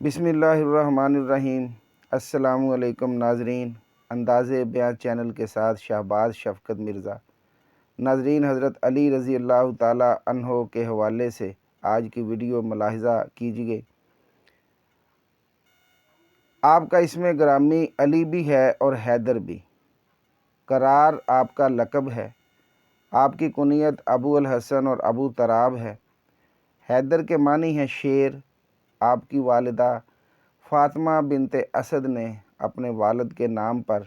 بسم اللہ الرحمن الرحیم۔ السلام علیکم ناظرین، انداز بیان چینل کے ساتھ شہباز شفقت مرزا۔ ناظرین، حضرت علی رضی اللہ تعالی عنہ کے حوالے سے آج کی ویڈیو ملاحظہ کیجیے۔ آپ کا اسم گرامی علی بھی ہے اور حیدر بھی۔ قرار آپ کا لقب ہے۔ آپ کی کنیت ابو الحسن اور ابو تراب ہے۔ حیدر کے معنی ہیں شیر۔ آپ کی والدہ فاطمہ بنت اسد نے اپنے والد کے نام پر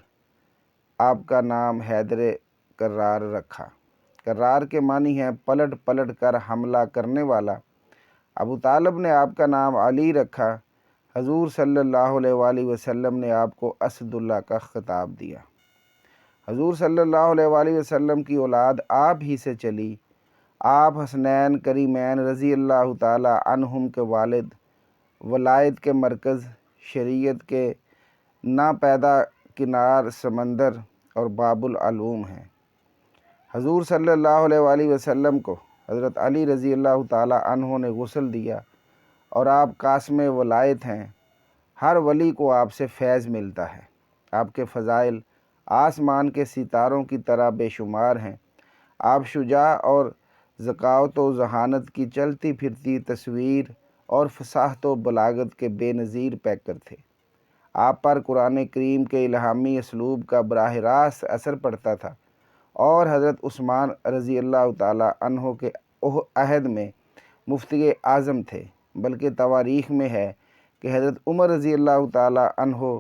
آپ کا نام حیدر کرار رکھا۔ کرار کے معنی ہیں پلٹ پلٹ کر حملہ کرنے والا۔ ابو طالب نے آپ کا نام علی رکھا۔ حضور صلی اللہ علیہ وآلہ وسلم نے آپ کو اسد اللہ کا خطاب دیا۔ حضور صلی اللہ علیہ وآلہ وسلم کی اولاد آپ ہی سے چلی۔ آپ حسنین کریمین رضی اللہ تعالی عنہم کے والد، ولایت کے مرکز، شریعت کے ناپیدا کنار سمندر اور باب العلوم ہیں۔ حضور صلی اللہ علیہ وآلہ وسلم کو حضرت علی رضی اللہ تعالی عنہ نے غسل دیا اور آپ قاسم ولایت ہیں۔ ہر ولی کو آپ سے فیض ملتا ہے۔ آپ کے فضائل آسمان کے ستاروں کی طرح بے شمار ہیں۔ آپ شجاع اور ذکاوت و ذہانت کی چلتی پھرتی تصویر اور فصاحت و بلاغت کے بے نظیر پیکر تھے۔ آپ پر قرآن کریم کے الہامی اسلوب کا براہ راست اثر پڑتا تھا اور حضرت عثمان رضی اللہ تعالی عنہ کے عہد میں مفتی اعظم تھے، بلکہ تواریخ میں ہے کہ حضرت عمر رضی اللہ تعالی عنہ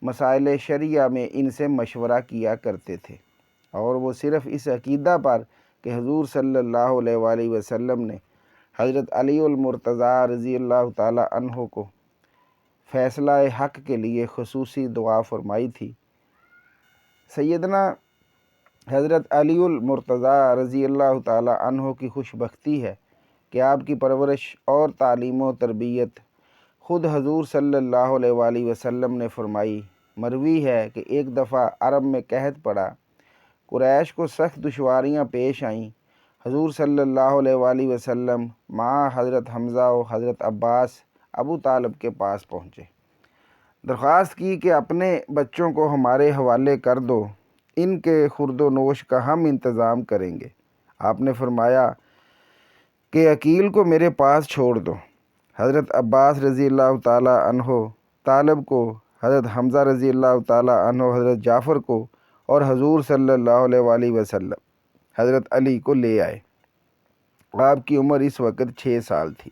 مسائل شریعہ میں ان سے مشورہ کیا کرتے تھے، اور وہ صرف اس عقیدہ پر کہ حضور صلی اللہ علیہ وآلہ وسلم نے حضرت علی المرتضیٰ رضی اللہ تعالی عنہ کو فیصلہ حق کے لیے خصوصی دعا فرمائی تھی۔ سیدنا حضرت علی المرتضیٰ رضی اللہ تعالی عنہ کی خوش بختی ہے کہ آپ کی پرورش اور تعلیم و تربیت خود حضور صلی اللہ علیہ وآلہ وسلم نے فرمائی۔ مروی ہے کہ ایک دفعہ عرب میں قحط پڑا، قریش کو سخت دشواریاں پیش آئیں۔ حضور صلی اللہ علیہ وآلہ وسلم مع حضرت حمزہ و حضرت عباس ابو طالب کے پاس پہنچے، درخواست کی کہ اپنے بچوں کو ہمارے حوالے کر دو، ان کے خورد و نوش کا ہم انتظام کریں گے۔ آپ نے فرمایا کہ عقیل کو میرے پاس چھوڑ دو۔ حضرت عباس رضی اللہ تعالی عنہ طالب کو، حضرت حمزہ رضی اللہ تعالی عنہ حضرت جعفر کو، اور حضور صلی اللہ علیہ وآلہ وسلم حضرت علی کو لے آئے۔ آپ کی عمر اس وقت 6 سال تھی۔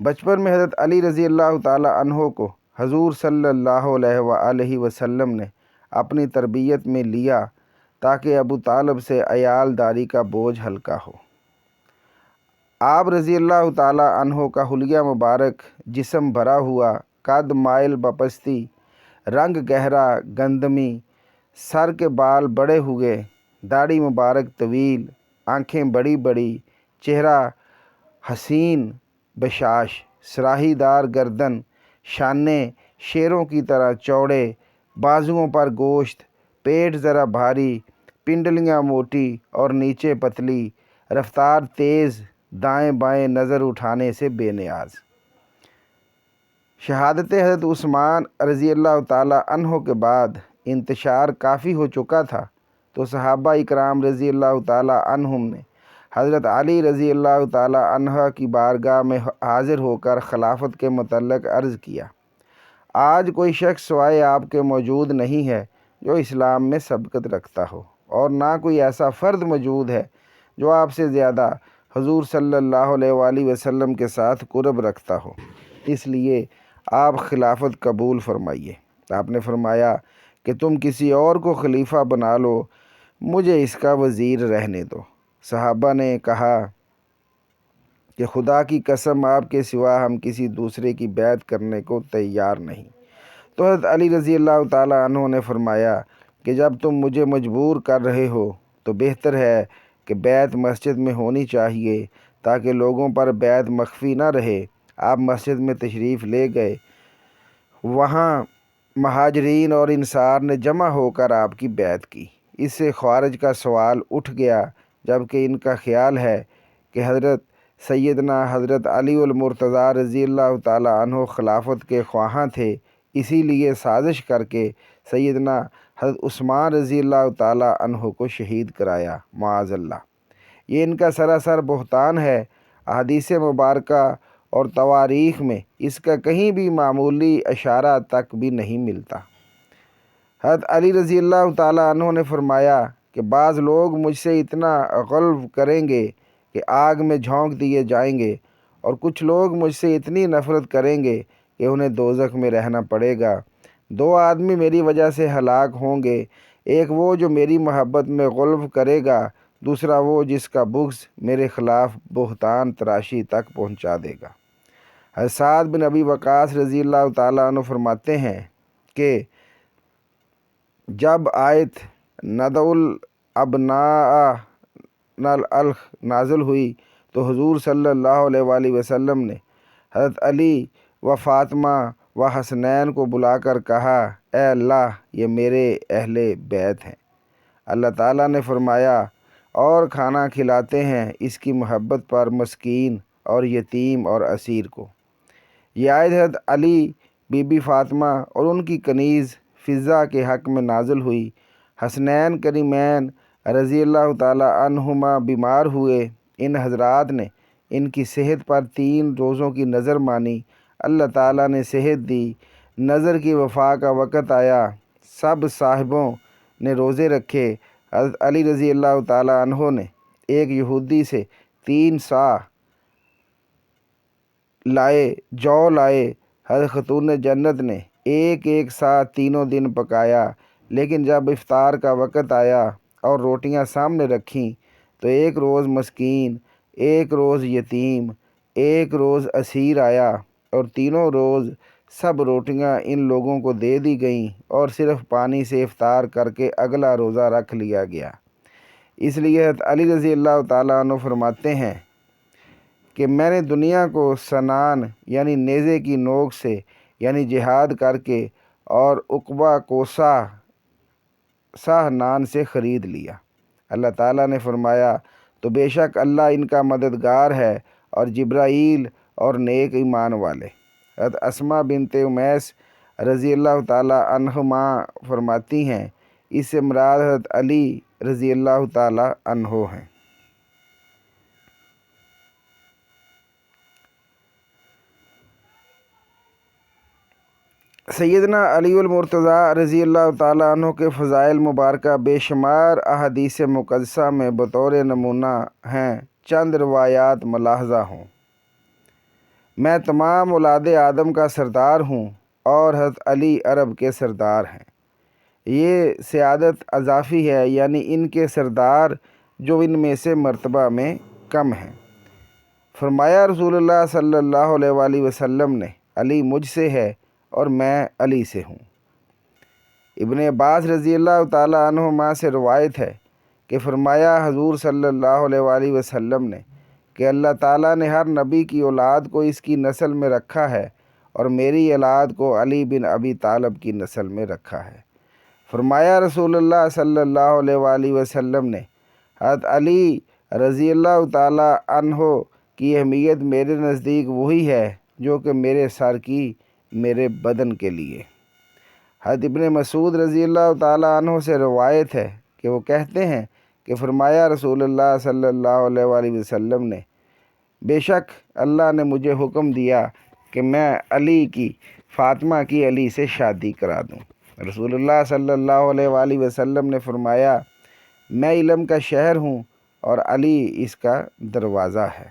بچپن میں حضرت علی رضی اللہ تعالی عنہ کو حضور صلی اللہ علیہ وآلہ وسلم نے اپنی تربیت میں لیا تاکہ ابو طالب سے عیال داری کا بوجھ ہلکا ہو۔ آپ رضی اللہ تعالی عنہ کا حلیہ مبارک، جسم بھرا ہوا، قد مائل بپستی، رنگ گہرا گندمی، سر کے بال بڑے ہوئے، داڑھی مبارک طویل، آنکھیں بڑی بڑی، چہرہ حسین بشاش، سراہی دار گردن، شانے شیروں کی طرح چوڑے، بازوؤں پر گوشت، پیٹ ذرا بھاری، پنڈلیاں موٹی اور نیچے پتلی، رفتار تیز، دائیں بائیں نظر اٹھانے سے بے نیاز۔ شہادت حضرت عثمان رضی اللہ تعالی عنہ کے بعد انتشار کافی ہو چکا تھا تو صحابہ اکرام رضی اللہ تعالی عنہم نے حضرت علی رضی اللہ تعالی عنہ کی بارگاہ میں حاضر ہو کر خلافت کے متعلق عرض کیا۔ آج کوئی شخص سوائے آپ کے موجود نہیں ہے جو اسلام میں سبقت رکھتا ہو، اور نہ کوئی ایسا فرد موجود ہے جو آپ سے زیادہ حضور صلی اللہ علیہ وآلہ وسلم کے ساتھ قرب رکھتا ہو، اس لیے آپ خلافت قبول فرمائیے۔ آپ نے فرمایا کہ تم کسی اور کو خلیفہ بنا لو، مجھے اس کا وزیر رہنے دو۔ صحابہ نے کہا کہ خدا کی قسم آپ کے سوا ہم کسی دوسرے کی بیعت کرنے کو تیار نہیں۔ تو حضرت علی رضی اللہ تعالی عنہ نے فرمایا کہ جب تم مجھے مجبور کر رہے ہو تو بہتر ہے کہ بیعت مسجد میں ہونی چاہیے تاکہ لوگوں پر بیعت مخفی نہ رہے۔ آپ مسجد میں تشریف لے گئے، وہاں مہاجرین اور انصار نے جمع ہو کر آپ کی بیعت کی۔ اس سے خوارج کا سوال اٹھ گیا، جبکہ ان کا خیال ہے کہ حضرت سیدنا حضرت علی المرتضیٰ رضی اللہ تعالی عنہ خلافت کے خواہاں تھے، اسی لیے سازش کر کے سیدنا حضرت عثمان رضی اللہ تعالی عنہ کو شہید کرایا، معاذ اللہ۔ یہ ان کا سراسر بہتان ہے۔ احادیث مبارکہ اور تواریخ میں اس کا کہیں بھی معمولی اشارہ تک بھی نہیں ملتا۔ حضرت علی رضی اللہ تعالی عنہ نے فرمایا کہ بعض لوگ مجھ سے اتنا غلو کریں گے کہ آگ میں جھونک دیے جائیں گے، اور کچھ لوگ مجھ سے اتنی نفرت کریں گے کہ انہیں دوزخ میں رہنا پڑے گا۔ دو آدمی میری وجہ سے ہلاک ہوں گے، ایک وہ جو میری محبت میں غلو کرے گا، دوسرا وہ جس کا بغض میرے خلاف بہتان تراشی تک پہنچا دے گا۔ حضرت سعد بن ابی وقاص رضی اللہ تعالیٰ عنہ فرماتے ہیں کہ جب آیت ندعو الابناء الخ نازل ہوئی تو حضور صلی اللہ علیہ وآلہ وسلم نے حضرت علی و فاطمہ و حسنین کو بلا کر کہا، اے اللہ، یہ میرے اہل بیت ہیں۔ اللہ تعالیٰ نے فرمایا، اور کھانا کھلاتے ہیں اس کی محبت پر مسکین اور یتیم اور اسیر کو۔ یہ آیت حضرت علی، بی بی فاطمہ اور ان کی کنیز فضہ کے حق میں نازل ہوئی۔ حسنین کریمین رضی اللہ تعالی عنہما بیمار ہوئے۔ ان حضرات نے ان کی صحت پر 3 روزوں کی نظر مانی۔ اللہ تعالیٰ نے صحت دی، نظر کی وفا کا وقت آیا، سب صاحبوں نے روزے رکھے۔ حضرت علی رضی اللہ تعالیٰ عنہ نے ایک یہودی سے 3 صاع جو لائے۔ حضرت خاتون جنت نے ایک صاع تینوں دن پکایا، لیکن جب افطار کا وقت آیا اور روٹیاں سامنے رکھیں تو ایک روز مسکین، ایک روز یتیم، ایک روز اسیر آیا، اور تینوں روز سب روٹیاں ان لوگوں کو دے دی گئیں اور صرف پانی سے افطار کر کے اگلا روزہ رکھ لیا گیا۔ اس لیے حضرت علی رضی اللہ تعالیٰ عنہ فرماتے ہیں کہ میں نے دنیا کو سنان یعنی نیزے کی نوک سے یعنی جہاد کر کے اور عقبہ کو سہ نان سے خرید لیا۔ اللہ تعالیٰ نے فرمایا، تو بے شک اللہ ان کا مددگار ہے اور جبرائیل اور نیک ایمان والے۔ حضرت اسماء بنت امیس رضی اللہ تعالیٰ عنہما فرماتی ہیں، اس سے مراد حضرت علی رضی اللہ تعالیٰ عنہ ہیں۔ سیدنا علی المرتضیٰ رضی اللہ تعالیٰ عنہ کے فضائل مبارکہ بے شمار احادیث مقدسہ میں بطور نمونہ ہیں۔ چند روایات ملاحظہ ہوں۔ میں تمام اولاد آدم کا سردار ہوں اور حضرت علی عرب کے سردار ہیں۔ یہ سیادت اضافی ہے، یعنی ان کے سردار جو ان میں سے مرتبہ میں کم ہیں۔ فرمایا رسول اللہ صلی اللہ علیہ وآلہ وسلم نے، علی مجھ سے ہے اور میں علی سے ہوں۔ ابن عباس رضی اللہ تعالیٰ عنہما سے روایت ہے کہ فرمایا حضور صلی اللہ علیہ وآلہ وسلم نے کہ اللہ تعالیٰ نے ہر نبی کی اولاد کو اس کی نسل میں رکھا ہے، اور میری اولاد کو علی بن ابی طالب کی نسل میں رکھا ہے۔ فرمایا رسول اللہ صلی اللہ علیہ وآلہ وسلم نے، حضرت علی رضی اللہ تعالیٰ عنہ کی اہمیت میرے نزدیک وہی ہے جو کہ میرے سر کی میرے بدن کے لیے۔ حضرت ابن مسعود رضی اللہ تعالیٰ عنہ سے روایت ہے کہ وہ کہتے ہیں کہ فرمایا رسول اللہ صلی اللہ علیہ وآلہ وسلم نے، بے شک اللہ نے مجھے حکم دیا کہ میں علی کی فاطمہ کی علی سے شادی کرا دوں۔ رسول اللہ صلی اللہ علیہ وآلہ وسلم نے فرمایا، میں علم کا شہر ہوں اور علی اس کا دروازہ ہے۔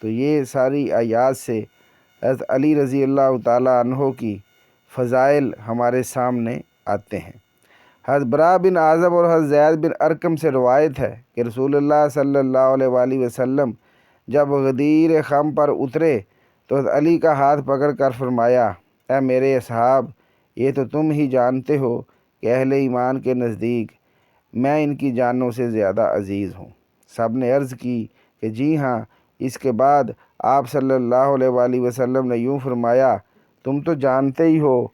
تو یہ ساری آیات سے حضرت علی رضی اللہ تعالیٰ عنہ کی فضائل ہمارے سامنے آتے ہیں۔ حضرت برا بن عازب اور حضرت زید بن ارقم سے روایت ہے کہ رسول اللہ صلی اللہ علیہ وآلہ وسلم جب غدیر خم پر اترے تو حضرت علی کا ہاتھ پکڑ کر فرمایا، اے میرے اصحاب، یہ تو تم ہی جانتے ہو کہ اہل ایمان کے نزدیک میں ان کی جانوں سے زیادہ عزیز ہوں۔ سب نے عرض کی کہ جی ہاں۔ اس کے بعد آپ صلی اللہ علیہ وآلہ وسلم نے یوں فرمایا، تم تو جانتے ہی ہو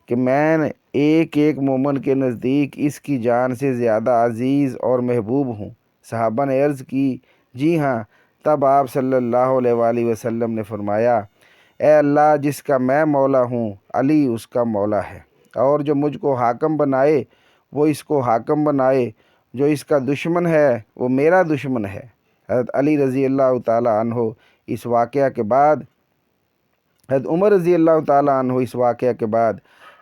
کہ میں ایک مومن کے نزدیک اس کی جان سے زیادہ عزیز اور محبوب ہوں۔ صحابہ نے عرض کی، جی ہاں۔ تب آپ صلی اللہ علیہ وآلہ وسلم نے فرمایا، اے اللہ، جس کا میں مولا ہوں علی اس کا مولا ہے، اور جو مجھ کو حاکم بنائے وہ اس کو حاکم بنائے، جو اس کا دشمن ہے وہ میرا دشمن ہے۔ حضرت علی رضی اللہ تعالیٰ عنہ اس واقعہ کے بعد حضرت عمر رضی اللہ تعالیٰ عنہ اس واقعہ کے بعد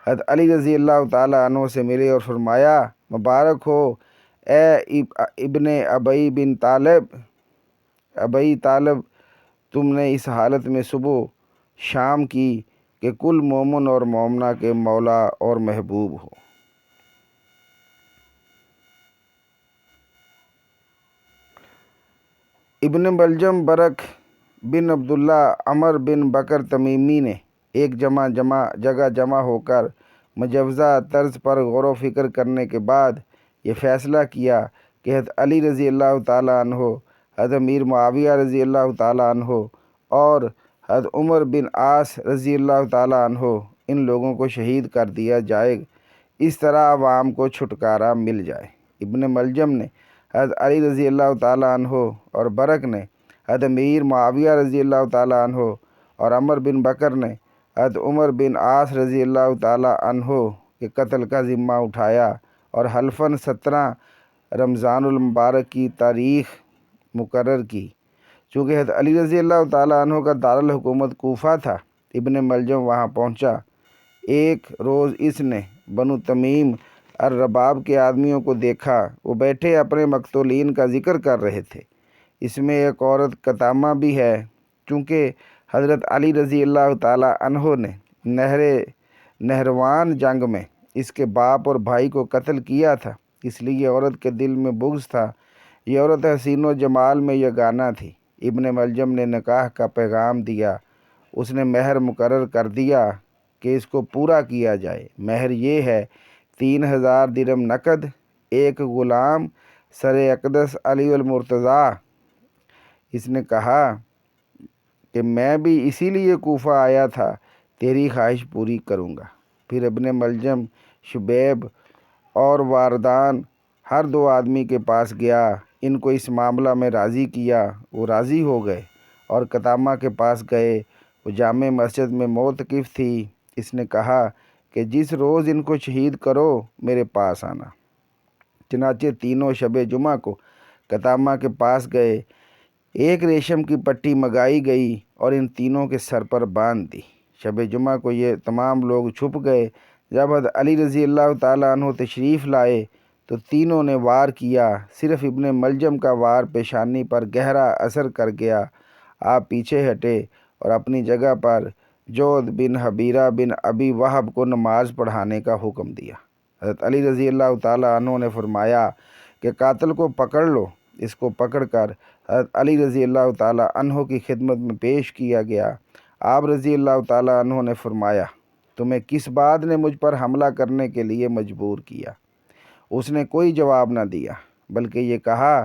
حضرت علی رضی اللہ تعالیٰ عنہ سے ملے اور فرمایا، مبارک ہو اے ابن ابی طالب، تم نے اس حالت میں صبح شام کی کہ کل مومن اور مومنہ کے مولا اور محبوب ہو۔ ابن ملجم برک بن عبداللہ عمر بن بکر تمیمی نے ایک جگہ جمع ہو کر مجوزہ طرز پر غور و فکر کرنے کے بعد یہ فیصلہ کیا کہ حضرت علی رضی اللہ تعالیٰ عنہ، حضرت امیر معاویہ رضی اللہ تعالیٰ عنہ اور حضرت عمر بن عاص رضی اللہ تعالیٰ عنہ ان لوگوں کو شہید کر دیا جائے، اس طرح عوام کو چھٹکارا مل جائے۔ ابن ملجم نے حضرت علی رضی اللہ تعالیٰ عنہ اور برک نے حضرت امیر معاویہ رضی اللہ تعالیٰ عنہ اور عمر بن بکر نے حضرت عمر بن عاص رضی اللہ تعالیٰ عنہ کے قتل کا ذمہ اٹھایا اور حلفاً 17 رمضان المبارک کی تاریخ مقرر کی۔ چونکہ حضرت علی رضی اللہ تعالیٰ عنہ کا دارالحکومت کوفہ تھا، ابن ملجم وہاں پہنچا۔ ایک روز اس نے بنو تمیم الرباب کے آدمیوں کو دیکھا، وہ بیٹھے اپنے مقتولین کا ذکر کر رہے تھے۔ اس میں ایک عورت قطامہ بھی ہے۔ چونکہ حضرت علی رضی اللہ تعالیٰ عنہ نے نہروان جنگ میں اس کے باپ اور بھائی کو قتل کیا تھا، اس لیے عورت کے دل میں بغض تھا۔ یہ عورت حسین و جمال میں یگانہ تھی۔ ابن ملجم نے نکاح کا پیغام دیا۔ اس نے مہر مقرر کر دیا کہ اس کو پورا کیا جائے۔ مہر یہ ہے 3000 درہم نقد، ایک غلام، سر اقدس علی المرتضیٰ۔ اس نے کہا کہ میں بھی اسی لیے کوفہ آیا تھا، تیری خواہش پوری کروں گا۔ پھر ابن ملجم شبیب اور واردان ہر 2 آدمی کے پاس گیا، ان کو اس معاملہ میں راضی کیا، وہ راضی ہو گئے اور قطامہ کے پاس گئے۔ وہ جامع مسجد میں معتکف تھی۔ اس نے کہا کہ جس روز ان کو شہید کرو میرے پاس آنا۔ چنانچہ تینوں شب جمعہ کو قطامہ کے پاس گئے، ایک ریشم کی پٹی منگائی گئی اور ان تینوں کے سر پر باندھ دی۔ شب جمعہ کو یہ تمام لوگ چھپ گئے۔ جب حضرت علی رضی اللہ تعالیٰ عنہ تشریف لائے تو تینوں نے وار کیا، صرف ابن ملجم کا وار پیشانی پر گہرا اثر کر گیا۔ آپ پیچھے ہٹے اور اپنی جگہ پر جود بن حبیرہ بن ابی وہب کو نماز پڑھانے کا حکم دیا۔ حضرت علی رضی اللہ تعالیٰ عنہ نے فرمایا کہ قاتل کو پکڑ لو۔ اس کو پکڑ کر حضرت علی رضی اللہ تعالیٰ عنہ کی خدمت میں پیش کیا گیا۔ آپ رضی اللہ تعالیٰ عنہ نے فرمایا، تمہیں کس بات نے مجھ پر حملہ کرنے کے لیے مجبور کیا؟ اس نے کوئی جواب نہ دیا، بلکہ یہ کہا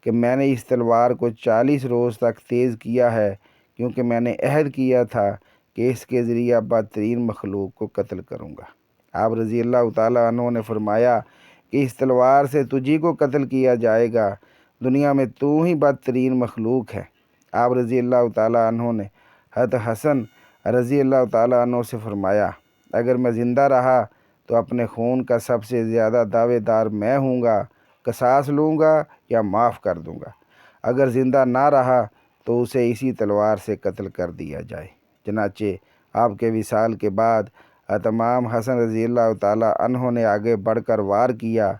کہ میں نے اس تلوار کو 40 روز تک تیز کیا ہے، کیونکہ میں نے عہد کیا تھا کہ اس کے ذریعہ بدترین مخلوق کو قتل کروں گا۔ آپ رضی اللہ تعالیٰ عنہ نے فرمایا کہ اس تلوار سے تجھی کو قتل کیا جائے گا، دنیا میں تو ہی بدترین مخلوق ہے۔ آپ رضی اللہ تعالیٰ عنہ نے حضرت حسن رضی اللہ تعالیٰ عنہ سے فرمایا، اگر میں زندہ رہا تو اپنے خون کا سب سے زیادہ دعوے دار میں ہوں گا، قصاص لوں گا یا معاف کر دوں گا۔ اگر زندہ نہ رہا تو اسے اسی تلوار سے قتل کر دیا جائے۔ چنانچہ آپ کے وصال کے بعد امام حسن رضی اللہ تعالیٰ عنہ نے آگے بڑھ کر وار کیا،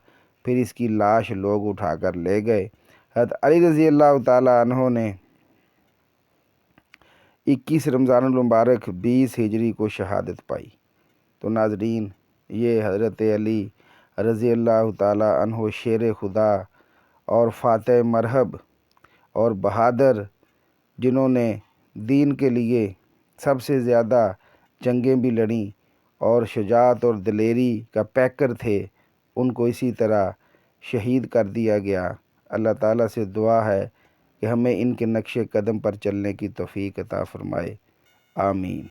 پھر اس کی لاش لوگ اٹھا کر لے گئے۔ حضرت علی رضی اللہ تعالیٰ عنہ نے 21 رمضان المبارک 20 ہجری کو شہادت پائی۔ تو ناظرین، یہ حضرت علی رضی اللہ تعالیٰ عنہ شیر خدا اور فاتح مرحب اور بہادر، جنہوں نے دین کے لیے سب سے زیادہ جنگیں بھی لڑیں اور شجاعت اور دلیری کا پیکر تھے، ان کو اسی طرح شہید کر دیا گیا۔ اللہ تعالیٰ سے دعا ہے کہ ہمیں ان کے نقش قدم پر چلنے کی توفیق عطا فرمائے، آمین۔